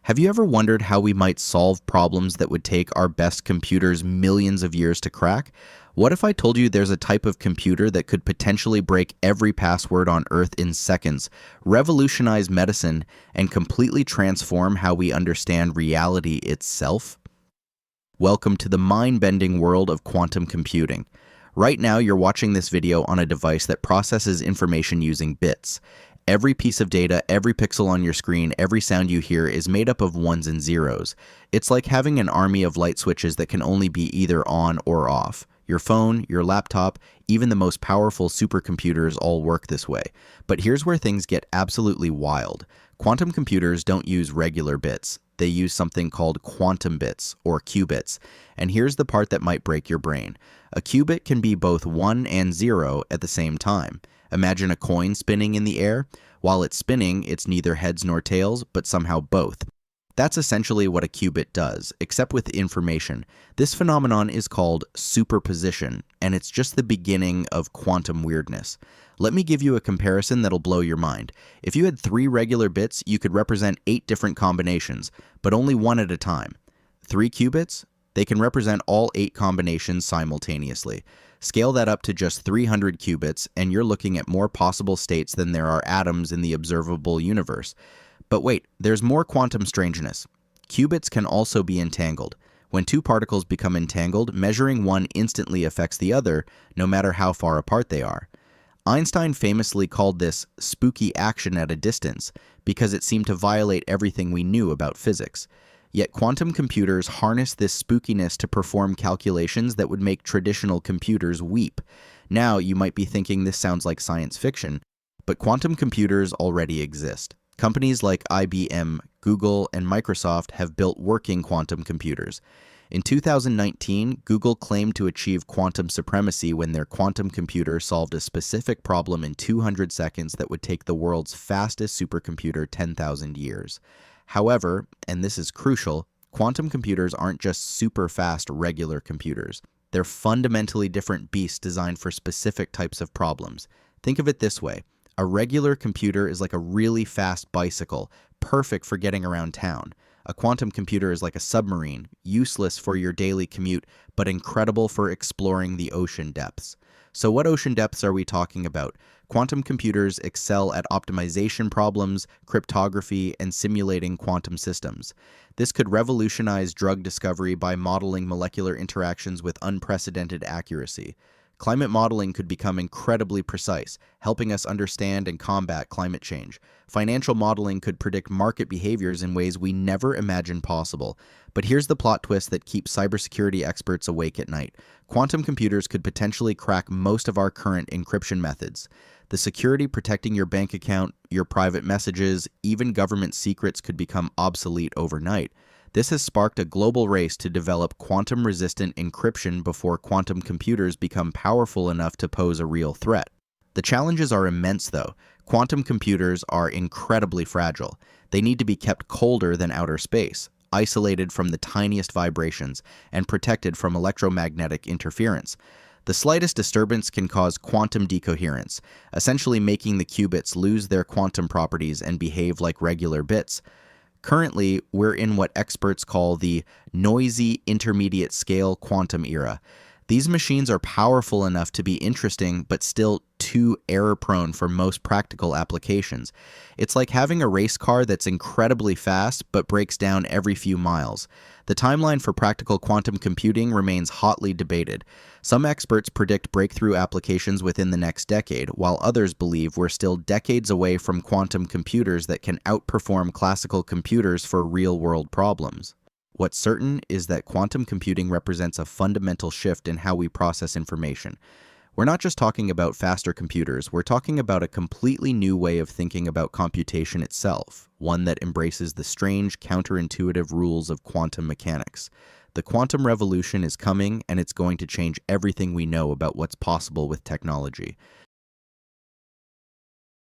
Have you ever wondered how we might solve problems that would take our best computers millions of years to crack? What if I told you there's a type of computer that could potentially break every password on Earth in seconds, revolutionize medicine, and completely transform how we understand reality itself? Welcome to the mind-bending world of quantum computing. Right now, you're watching this video on a device that processes information using bits. Every piece of data, every pixel on your screen, every sound you hear is made up of ones and zeros. It's like having an army of light switches that can only be either on or off. Your phone, your laptop, even the most powerful supercomputers all work this way. But here's where things get absolutely wild. Quantum computers don't use regular bits. They use something called quantum bits, or qubits. And here's the part that might break your brain. A qubit can be both 1 and 0 at the same time. Imagine a coin spinning in the air. While it's spinning, it's neither heads nor tails, but somehow both. That's essentially what a qubit does, except with information. This phenomenon is called superposition, and it's just the beginning of quantum weirdness. Let me give you a comparison that'll blow your mind. If you had 3 regular bits, you could represent 8 different combinations, but only one at a time. 3 qubits? They can represent all 8 combinations simultaneously. Scale that up to just 300 qubits, and you're looking at more possible states than there are atoms in the observable universe. But wait, there's more quantum strangeness. Qubits can also be entangled. When 2 particles become entangled, measuring one instantly affects the other, no matter how far apart they are. Einstein famously called this spooky action at a distance because it seemed to violate everything we knew about physics. Yet quantum computers harness this spookiness to perform calculations that would make traditional computers weep. Now, you might be thinking this sounds like science fiction, but quantum computers already exist. Companies like IBM, Google, and Microsoft have built working quantum computers. In 2019, Google claimed to achieve quantum supremacy when their quantum computer solved a specific problem in 200 seconds that would take the world's fastest supercomputer 10,000 years. However, and this is crucial, quantum computers aren't just super fast regular computers. They're fundamentally different beasts designed for specific types of problems. Think of it this way. A regular computer is like a really fast bicycle, perfect for getting around town. A quantum computer is like a submarine, useless for your daily commute, but incredible for exploring the ocean depths. So what ocean depths are we talking about? Quantum computers excel at optimization problems, cryptography, and simulating quantum systems. This could revolutionize drug discovery by modeling molecular interactions with unprecedented accuracy. Climate modeling could become incredibly precise, helping us understand and combat climate change. Financial modeling could predict market behaviors in ways we never imagined possible. But here's the plot twist that keeps cybersecurity experts awake at night. Quantum computers could potentially crack most of our current encryption methods. The security protecting your bank account, your private messages, even government secrets could become obsolete overnight. This has sparked a global race to develop quantum-resistant encryption before quantum computers become powerful enough to pose a real threat. The challenges are immense, though. Quantum computers are incredibly fragile. They need to be kept colder than outer space, isolated from the tiniest vibrations, and protected from electromagnetic interference. The slightest disturbance can cause quantum decoherence, essentially making the qubits lose their quantum properties and behave like regular bits. Currently, we're in what experts call the noisy intermediate scale quantum era. These machines are powerful enough to be interesting, but still too error-prone for most practical applications. It's like having a race car that's incredibly fast, but breaks down every few miles. The timeline for practical quantum computing remains hotly debated. Some experts predict breakthrough applications within the next decade, while others believe we're still decades away from quantum computers that can outperform classical computers for real-world problems. What's certain is that quantum computing represents a fundamental shift in how we process information. We're not just talking about faster computers, we're talking about a completely new way of thinking about computation itself, one that embraces the strange, counterintuitive rules of quantum mechanics. The quantum revolution is coming, and it's going to change everything we know about what's possible with technology.